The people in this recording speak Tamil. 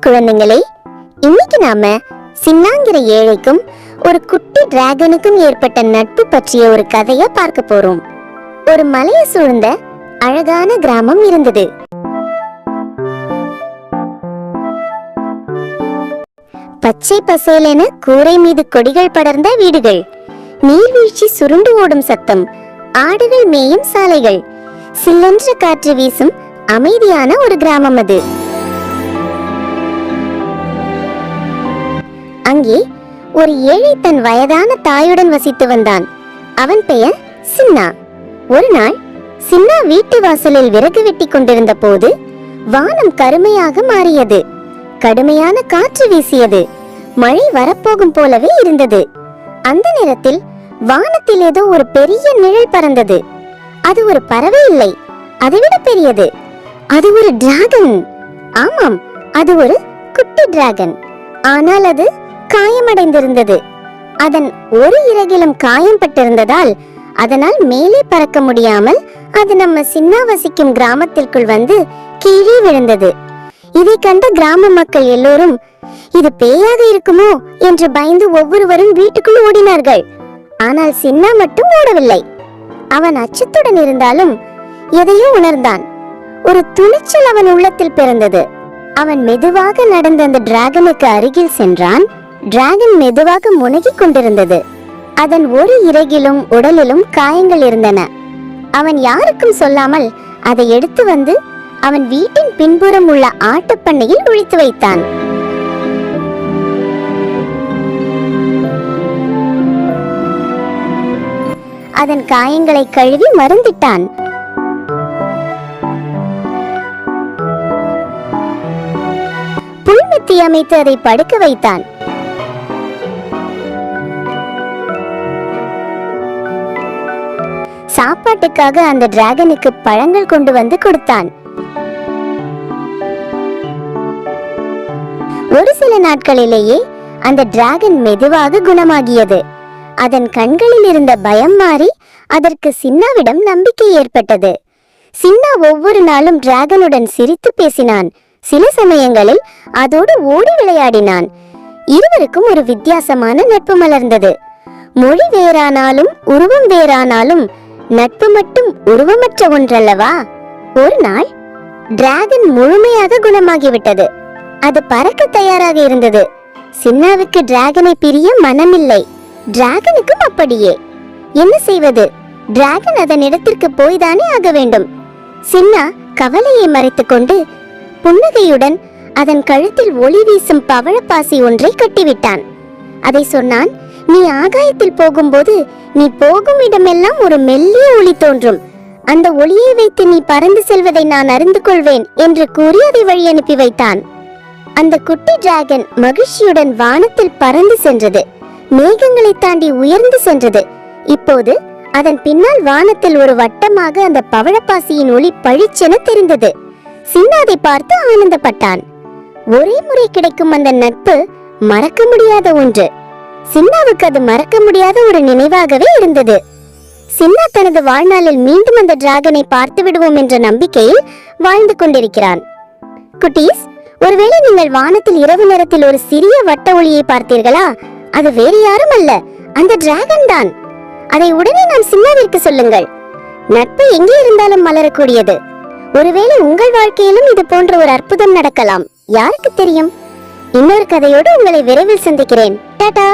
குழந்தைங்களே, இன்னைக்கு நாம சின்னாங்கிற ஏழைக்கும் ஒரு குட்டி டிராகனுக்கும் ஏற்பட்ட நட்பு பற்றிய ஒரு கதைய பார்க்க போறோம். ஒரு மலையை சூழ்ந்த அழகான கிராமம் இருந்தது. பச்சை பசேலென கூரை மீது கொடிகள் படர்ந்த வீடுகள், நீர்வீழ்ச்சி சுருண்டு ஓடும் சத்தம், ஆடுகள் மேயும் சாலைகள், சில்லென்ற காற்று வீசும் அமைதியான ஒரு கிராமம் அது. அங்கே ஒரு ஏழை தன் வயதான தாயுடன் வசித்து வந்தான். அவன் பெயர் சின்னா. ஒரு நாள் சின்னா வீட்டு வாசலில் விறகு வெட்டி கொண்டிருந்த போது வானம் கருமையாக மாறியது. கடுமையான காற்று வீசியது. மழை வரப்போகும் போலவே இருந்தது. அந்த நேரத்தில் வானத்தில் ஏதோ ஒரு பெரிய நிழல் பறந்தது. அது ஒரு பறவை இல்லை, அதைவிட பெரியது. அது ஒரு டிராகன். ஆமாம், அது ஒரு குட்டி டிராகன். ஆனால் அது காயமடைந்திருந்தது. அதன் ஒரு இறகிலும் காயம் பட்டிருந்ததால் அதனால் மேலே பறக்க முடியாமல் அது நம்ம சின்னா வசிக்கும் கிராமத்திற்குள் வந்து கீழே விழுந்தது. இதை கண்ட கிராம மக்கள் எல்லோரும் இது பேயாக இருக்குமோ என்று பயந்து ஒவ்வொருவரும் வீட்டுக்குள் ஓடினார்கள். ஆனால் சின்னா மட்டும் ஓடவில்லை. அவன் அச்சத்துடன் இருந்தாலும் எதையோ உணர்ந்தான். ஒரு துணிச்சல் அவன் உள்ளத்தில் பிறந்தது. அவன் மெதுவாக நடந்த அந்த டிராகனுக்கு அருகில் சென்றான். டிராகன் மெதுவாக முனகிக் கொண்டிருந்தது. அதன் ஒரு இறகிலும் உடலிலும் காயங்கள் இருந்தன. அவன் யாருக்கும் சொல்லாமல் அதை எடுத்து வந்து அவன் வீட்டின் பின்புறம் உள்ள ஆட்டுப்பண்ணையில் ஒழித்து வைத்தான். அதன் காயங்களை கழுவி மருந்திட்டான். புல்மெத்தி அமைத்து அதை படுக்க வைத்தான். சாப்பாட்டுக்காக அந்த டிராகனுக்கு பழங்கள் கொண்டு வந்து கொடுத்தான். ஒரு சில நாட்களிலேயே அந்த டிராகன் மெதுவாக குணமாகியது. அதன் கண்களில் இருந்த பயம் மாறி அதற்கு சின்னாவிடம் நம்பிக்கை ஏற்பட்டது. சின்னா ஒவ்வொரு நாளும் டிராகனுடன் சிரித்து பேசினான். சில சமயங்களில் அதோடு ஓடி விளையாடினான். இருவருக்கும் ஒரு வித்தியாசமான நட்பு மலர்ந்தது. மொழி வேறானாலும் உருவம் வேறானாலும் நட்பு மட்டும் உருவமற்ற ஒன்றல்லவா? ஒரு நாள் டிராகன் முழுமையாக குணமாகிவிட்டது. அது பறக்க தயாராக இருந்தது. சின்னாவுக்கு டிராகனை பிரிய மனமில்லை. டிராகனுக்கும் அப்படியே. என்ன செய்வது? டிராகன் அதன் இடத்திற்கு போய்தானே ஆக வேண்டும். சின்னா கவலையை மறைத்துக் கொண்டு புன்னகையுடன் அதன் கழுத்தில் ஒளி வீசும் பவழப்பாசி ஒன்றை கட்டிவிட்டான். அதை சொன்னான், நீ ஆகாயத்தில் போகும்போது நீ போகும் இடமெல்லாம் ஒரு மெல்லிய ஒளி தோன்றும். அந்த ஒளியை வைத்து நீ பறந்து செல்வதை நான் அறிந்து கொள்வேன் என்று கூறி அதை வழி அனுப்பி வைத்தான். அந்த குட்டி டிராகன் மகிழ்ச்சியுடன் வானத்தில் பறந்து சென்றது. மேகங்களை தாண்டி உயர்ந்து சென்றது. இப்போது அதன் பின்னால் வானத்தில் ஒரு வட்டமாக அந்த பவழப்பாசியின் ஒளி பளிச்சென தெரிந்தது. சின்னா அதை பார்த்து ஆனந்தப்பட்டான். ஒரே முறை கிடைக்கும் அந்த நட்பு மறக்க முடியாத ஒன்று. சின்னாவுக்கு அது மறக்க முடியாத ஒரு நினைவாகவே இருந்தது. சின்னா தனது வாழ்நாளில் மீண்டும் அந்த டிராகனை பார்த்து விடுவோம் என்ற நம்பிக்கையில் வாழ்ந்து கொண்டிருக்கிறான். குட்டீஸ், ஒருவேளை நீங்கள் வானத்தில் இரவு நேரத்தில் ஒரு சிறிய வட்ட ஒளியை பார்த்தீர்களா? அது வேறு யாரும் அல்ல, அந்த டிராகன் தான். அதை உடனே நான் சின்னாவிற்கு சொல்லுங்கள். நட்பு எங்கே இருந்தாலும் மலரக்கூடியது. ஒருவேளை உங்கள் வாழ்க்கையிலும் இது போன்ற ஒரு அற்புதம் நடக்கலாம். யாருக்கு தெரியும்? இன்னொரு கதையோடு உங்களை விரைவில் சந்திக்கிறேன். டாடா.